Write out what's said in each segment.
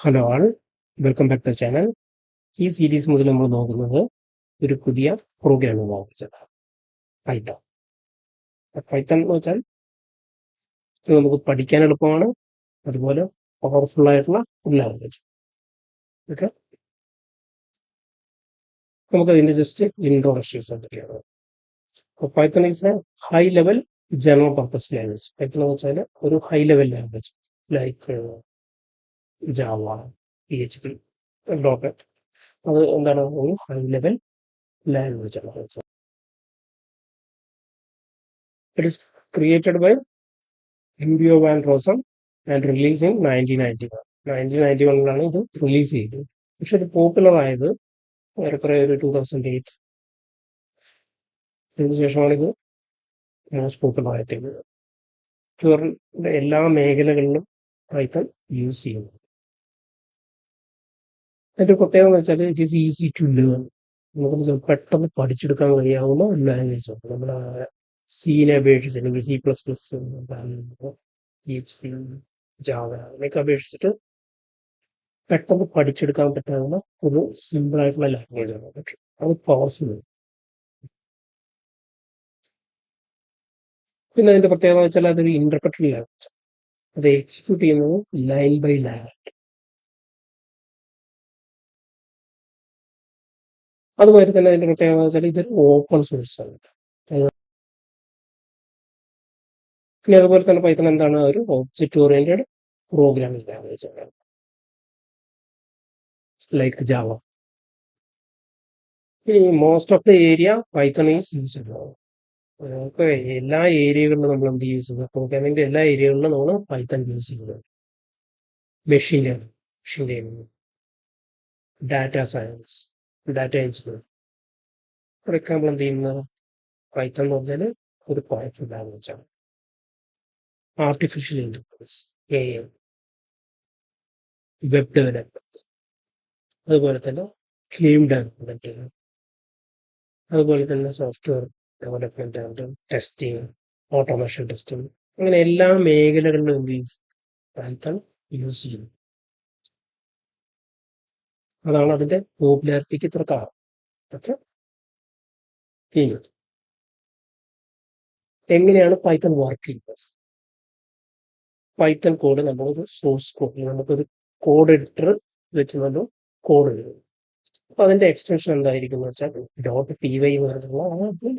Hello all, welcome back to channel. ഈ സീരീസ് മുതൽ നമ്മൾ നോക്കുന്നത് ഒരു പുതിയ പ്രോഗ്രാമിംഗ് ലാംഗ്വേജാണ് പൈത്തൺ. പൈത്തൺ എന്ന് വെച്ചാൽ ഇത് നമുക്ക് പഠിക്കാൻ എളുപ്പമാണ്, അതുപോലെ പവർഫുൾ ആയിട്ടുള്ള ഒരു ലാംഗ്വേജ്. ഓക്കെ, നമുക്ക് അതിന്റെ ജസ്റ്റ് ഇൻട്രോഡക്ഷൻസ് എന്തൊക്കെയാണ്. Python is A high level general purpose language. Python എന്ന് വെച്ചാൽ ഒരു high level language like Java, PHP, dot. അത് എന്താണ്, ഒരു ഹൈ ലെവൽ ലാംഗ്വേജ് ആണ്. It is created by Guido van Rossum and released in 1991. 1991 ഇത് റിലീസ് ചെയ്തത്. പക്ഷെ ഇത് പോപ്പുലർ ആയത് ഏറെക്കുറെ ഒരു 2008. ഇതിനുശേഷമാണ് ഇത് മോസ്റ്റ് പോപ്പുലർ ആയിട്ട് എല്ലാ മേഖലകളിലും പൈത്തൺ യൂസ് ചെയ്യുന്നു. അതിന്റെ പ്രത്യേകത എന്ന് വെച്ചാൽ it is easy to learn. നമുക്ക് പെട്ടെന്ന് പഠിച്ചെടുക്കാൻ കഴിയാവുന്ന ഒരു ലാംഗ്വേജ് ആണ്. നമ്മുടെ സീനെ അപേക്ഷിച്ച്, അല്ലെങ്കിൽ C++, PHP, ജാവ അതിനൊക്കെ അപേക്ഷിച്ചിട്ട് പെട്ടെന്ന് പഠിച്ചെടുക്കാൻ പറ്റാവുന്ന ഒരു സിമ്പിൾ ആയിട്ടുള്ള ലാംഗ്വേജ് ആണ്. പക്ഷെ അത് പവർഫുൾ. പിന്നെ അതിന്റെ പ്രത്യേകത എന്ന് വെച്ചാൽ അതൊരു ഇന്റർപ്രറ്റഡ് ലാംഗ്വേജ്. അത് എക്സിക്യൂട്ട് ചെയ്യുന്നത് ലൈൻ ബൈ ലൈൻ. അതുമാതിരി തന്നെ അതിന്റെ പ്രത്യേകത എന്ന് വെച്ചാൽ ഇതൊരു ഓപ്പൺ സോഴ്സ് ആണ്. പിന്നെ അതുപോലെ തന്നെ പൈത്തൺ എന്താണ്, ഒരു ഒബ്ജക്റ്റ് ഓറിയന്റഡ് പ്രോഗ്രാമിംഗ് ലാംഗ്വേജ് ആണ്, ലൈക്ക് ജാവ. ഇനി most of the area Python is used. നമുക്ക് എല്ലാ ഏരിയകളിലും നമ്മൾ എന്ത് യൂസ് ചെയ്യുന്നത്, പ്രോഗ്രാമിന്റെ എല്ലാ ഏരിയകളിലും നമ്മൾ പൈത്തൺ യൂസ് ചെയ്യുന്നത്. Machine learning, data science, data engineering, for example എന്ത് ചെയ്യുന്നത്, പൈത്തൺ എന്ന് പറഞ്ഞാൽ ഒരു പവർഫുൾ ലാംഗ്വേജ് ആണ്. Artificial intelligence, AI, web development, അതുപോലെ തന്നെ ഗെയിം ഡെവലപ്മെന്റ്, അതുപോലെ തന്നെ software development and testing, automation testing, അങ്ങനെ എല്ലാ മേഖലകളിലും എന്ത് ചെയ്യും, പൈത്തൺ യൂസ് ചെയ്യും. അതാണ് അതിന്റെ പോപ്പുലാരിറ്റിക്ക് ഇത്ര കാരണം. ഓക്കെ, ഇനി എങ്ങനെയാണ് പൈത്തൺ വർക്ക് ചെയ്യുന്നത്? പൈത്തൺ കോഡ് നമ്മളൊരു സോഴ്സ് കോഡ്, നമുക്കൊരു കോഡ് എഡിറ്റർ വെച്ച് നമ്മൾ കോഡ് എഴുതും. അപ്പൊ അതിന്റെ എക്സ്റ്റൻഷൻ എന്തായിരിക്കും എന്ന് വെച്ചാൽ .py എന്ന് പറഞ്ഞിട്ടുള്ള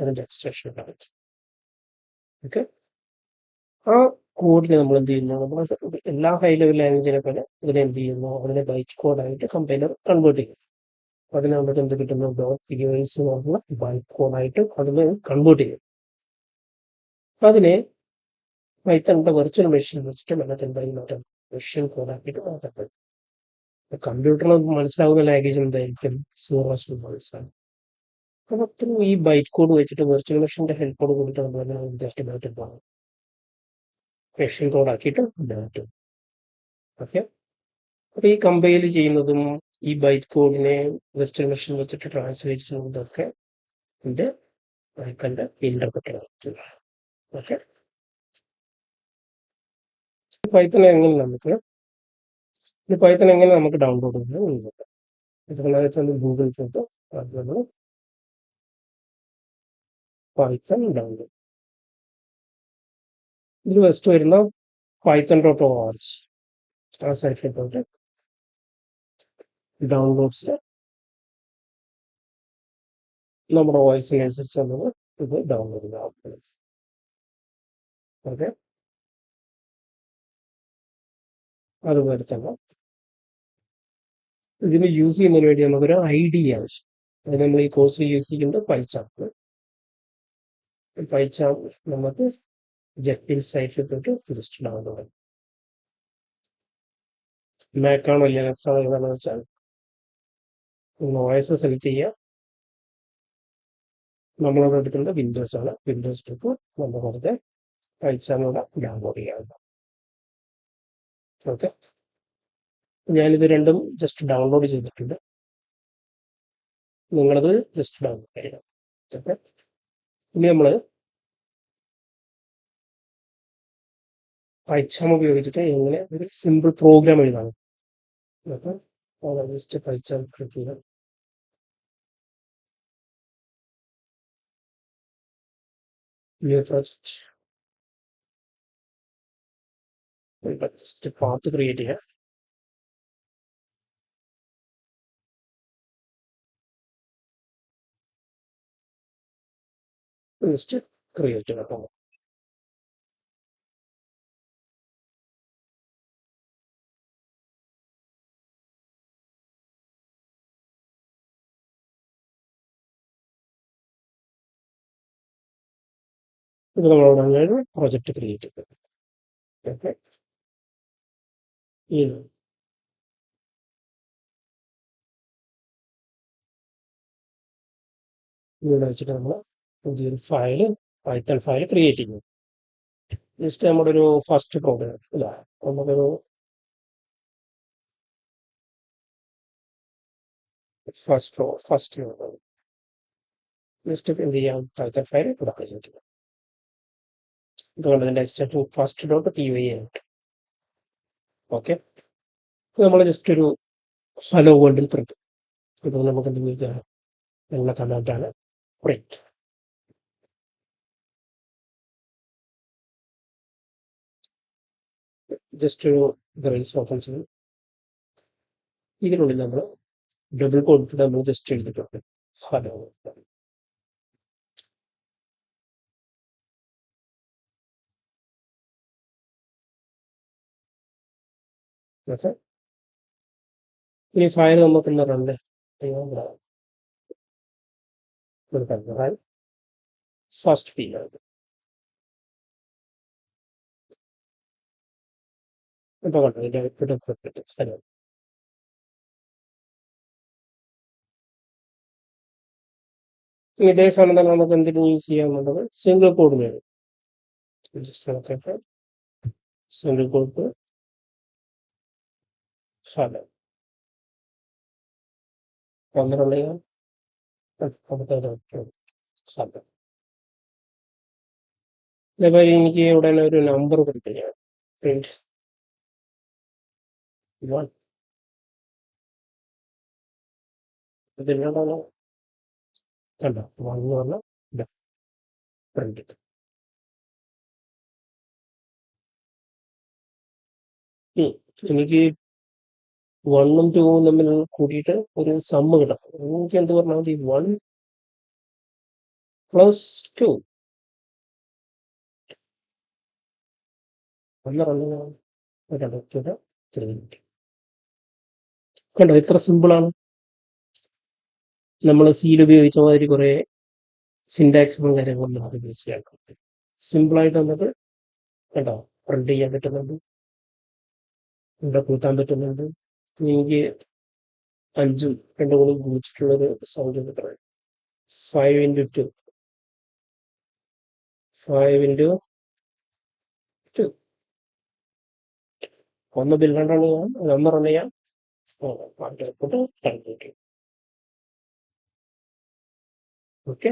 അതിന്റെ എക്സ്റ്റൻഷൻ ഉണ്ടാകും. ഓക്കെ, ആ കോഡിനെ നമ്മൾ എന്ത് ചെയ്യുന്നു, നമ്മൾ എല്ലാ ഹൈ ലെവൽ ലാംഗ്വേജിനെ പോലെ ഇതിനെ എന്ത് ചെയ്യുന്നു, അതിനെ ബൈറ്റ് കോഡായിട്ട് കമ്പൈലർ കൺവേർട്ട് ചെയ്യും. അതിന് നമുക്ക് എന്ത് കിട്ടുന്നു, .py എന്ന് പറഞ്ഞുള്ള ബൈറ്റ് കോഡായിട്ട് അതിനെ കൺവേർട്ട് ചെയ്യും. അതിനെ പൈത്തണിന്റെ വെർച്വൽ മെഷീൻ വെച്ചിട്ട് നമുക്ക് എന്തായാലും മാറ്റാം, മെഷീൻ കോഡാക്കിയിട്ട് മാറ്റാൻ പറ്റും. കമ്പ്യൂട്ടറിന് മനസ്സിലാവുന്ന ലാംഗ്വേജ് എന്തായിരിക്കും, സീറോ സിംബോൾസ്. അപ്പൊ ഈ ബൈറ്റ് കോഡ് വെച്ചിട്ട് വെർച്വൽ മെഷീന്റെ ഹെൽപ്പോട് കൂടിയിട്ട് നമ്മൾ ജസ്റ്റ് മാറ്റം പോകും, മെഷീൻ കോഡാക്കിയിട്ട് മാറ്റും. ഓക്കെ, അപ്പൊ ഈ കമ്പൈൽ ചെയ്യുന്നതും ഈ ബൈറ്റ് കോഡിനെ വെർച്വൽ മെഷീൻ വെച്ചിട്ട് ട്രാൻസ്ലേറ്റ് ചെയ്യുന്നതൊക്കെ ഇതിന്റെ പൈത്തണിന്റെ ഇന്റർപ്രറ്റർ ആയിരിക്കും. ഓക്കെ, പൈത്തൺ എങ്ങനെ നമുക്ക് ഡൗൺലോഡ് ചെയ്യുന്നത്, ഇതിനകത്ത് ഗൂഗിൾ പോയിട്ട് നമ്മൾ പൈത്തൺ ഡൗൺലോഡ്. ഇതിൽ ഫസ്റ്റ് വരുന്ന python.org ആ സൈറ്റിൽ പോയിട്ട് ഡൗൺലോഡ്സിൽ നമ്മുടെ വോയിസിനനുസരിച്ച് നമ്മൾ ഇത് ഡൗൺലോഡ് ചെയ്യാം. ഓക്കെ, അതുപോലെ തന്നെ ഇതിന് യൂസ് ചെയ്യുന്നതിന് വേണ്ടി നമുക്കൊരു ID ആവശ്യം. അത് നമ്മൾ ഈ കോഴ്സിൽ യൂസ് ചെയ്യുന്നത് പൈച്ചാം നമുക്ക് ജെറ്റിൽ സൈറ്റിൽ പോയിട്ട് ജസ്റ്റ് ഡൗൺലോഡ് ചെയ്യും. മാക്കാണോ ലിനക്സ് ആണോ ഏതാണെന്ന് വെച്ചാൽ OS സെലക്ട് ചെയ്യുക. നമ്മളോട് എടുക്കുന്നത് വിൻഡോസ് ആണ്. വിൻഡോസ് എടുത്ത് നമ്മൾ വെറുതെ പൈച്ചാമൂടെ ഡൗൺലോഡ് ചെയ്യാം. ഓക്കെ, ഞാനിത് രണ്ടും ജസ്റ്റ് ഡൗൺലോഡ് ചെയ്തിട്ടുണ്ട്. നിങ്ങളത് ജസ്റ്റ് ഡൗൺലോഡ് ചെയ്യണം. ഓക്കെ, ഇനി നമ്മൾ പൈച്ചാം ഉപയോഗിച്ചിട്ട് എങ്ങനെ ഒരു സിമ്പിൾ പ്രോഗ്രാം എഴുതാം. അപ്പം ജസ്റ്റ് പൈച്ചാൽ ക്ലിക്ക് ചെയ്യാം. New project just path create ചെയ്യാം. ജസ്റ്റ് ക്രിയേറ്റ് ചെയ്യാം. ഇത് നമ്മളോട് പ്രൊജക്റ്റ് ക്രിയേറ്റ് ചെയ്യും. ഓക്കെ, ഇത് ഇവിടെ വെച്ചിട്ട് നമ്മൾ പുതിയൊരു ഫയല് പൈത്തൺ ഫയൽ ക്രിയേറ്റ് ചെയ്യും. ജസ്റ്റ് നമ്മുടെ ഒരു ഫസ്റ്റ് പ്രോഗ്രാം ഇല്ല, നമുക്കൊരു ഫസ്റ്റ് ജസ്റ്റ് എന്ത് ചെയ്യാം, പൈത്തൺ ഫയൽ ഇവിടെ ക്രിയേറ്റ് ചെയ്യാം. ഇതുകൊണ്ട് ഇതിന്റെ extension first dot P Y ആയിട്ട്. ഓക്കെ, നമ്മൾ ജസ്റ്റ് ഒരു ഹലോ വേൾഡിൽ പ്രിന്റ്. ഇപ്പോൾ നമുക്ക് എന്ത് ഉപയോഗിക്കാം, നല്ല കമാൻഡാണ് പ്രിന്റ്. ജസ്റ്റ് ഒരു ബ്രേസ് ഓപ്പൺ ചെയ്യും. ഇതിനുള്ളിൽ നമ്മൾ ഡബിൾ കോട്ട് നമ്മൾ ജസ്റ്റ് എഴുതിയിട്ടുണ്ട് ഹലോ. ഓക്കെ, ഇനി ഫയൽ നമുക്ക് എന്താ റൺ ഫസ്റ്റ് പി ആണ്. ഇപ്പൊ കണ്ടോ ഇതിന്റെ ഹലോ. ഇതേ സാധനം തന്നെ നമുക്ക് എന്തിനും യൂസ് ചെയ്യാന്നുള്ളത് സിംഗിൾ കോഡ് വേണം. ജസ്റ്റ് നോക്കട്ടെ, സിംഗിൾ കോഡ് ഹലോ ഒന്നിനുള്ള ഹലോ. അതേപോലെ എനിക്ക് ഇവിടെ ഒരു നമ്പർ പ്രിന്റ് ചെയ്യാം. പ്രിന്റ് 1. ഇതിനോടാണ് കണ്ടോ 1 എന്ന് പറഞ്ഞ പ്രിന്റ്. എനിക്ക് 1ഉം 2ഉം തമ്മിൽ കൂട്ടിയിട്ട് ഒരു സമ്മ് കിട്ടണം. എനിക്ക് എന്ത് പറഞ്ഞാൽ മതി, 1 + 2 കണ്ടോ, ഇത്ര സിമ്പിളാണ്. നമ്മൾ സിയിൽ ഉപയോഗിച്ച മാതിരി കുറെ സിൻടാക്സും കാര്യങ്ങളും നമുക്ക് യൂസ് ചെയ്യാൻ പറ്റും. സിമ്പിളായിട്ട് നമുക്ക് കണ്ടോ പ്രിന്റ് ചെയ്യാൻ പറ്റുന്നുണ്ട്, ഇവിടെ കൂട്ടാൻ പറ്റുന്നുണ്ട്. എനിക്ക് 5ഉം 2 കൂടി ഗുണിച്ചിട്ടുള്ളൊരു സൗണ്ട് എത്ര, 5 × 2 5 × 2 ഒന്ന് ബില്ലാണ്ടാണ് ഞാൻ ഒന്ന് റൺ ചെയ്യാം. ഓക്കെ,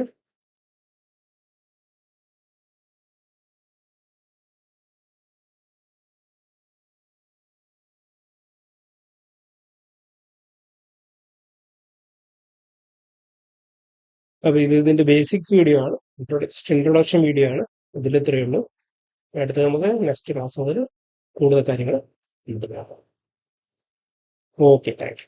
അപ്പൊ ഇതിന്റെ ബേസിക്സ് വീഡിയോ ആണ്, ഇൻട്രൊഡക്ഷൻ വീഡിയോ ആണ്. ഇതിൽ ഇത്രയേ ഉള്ളൂ. അടുത്ത നമുക്ക് നെക്സ്റ്റ് ക്ലാസ് മുതൽ കൂടുതൽ കാര്യങ്ങൾ നോക്കാം. Okay, thank you.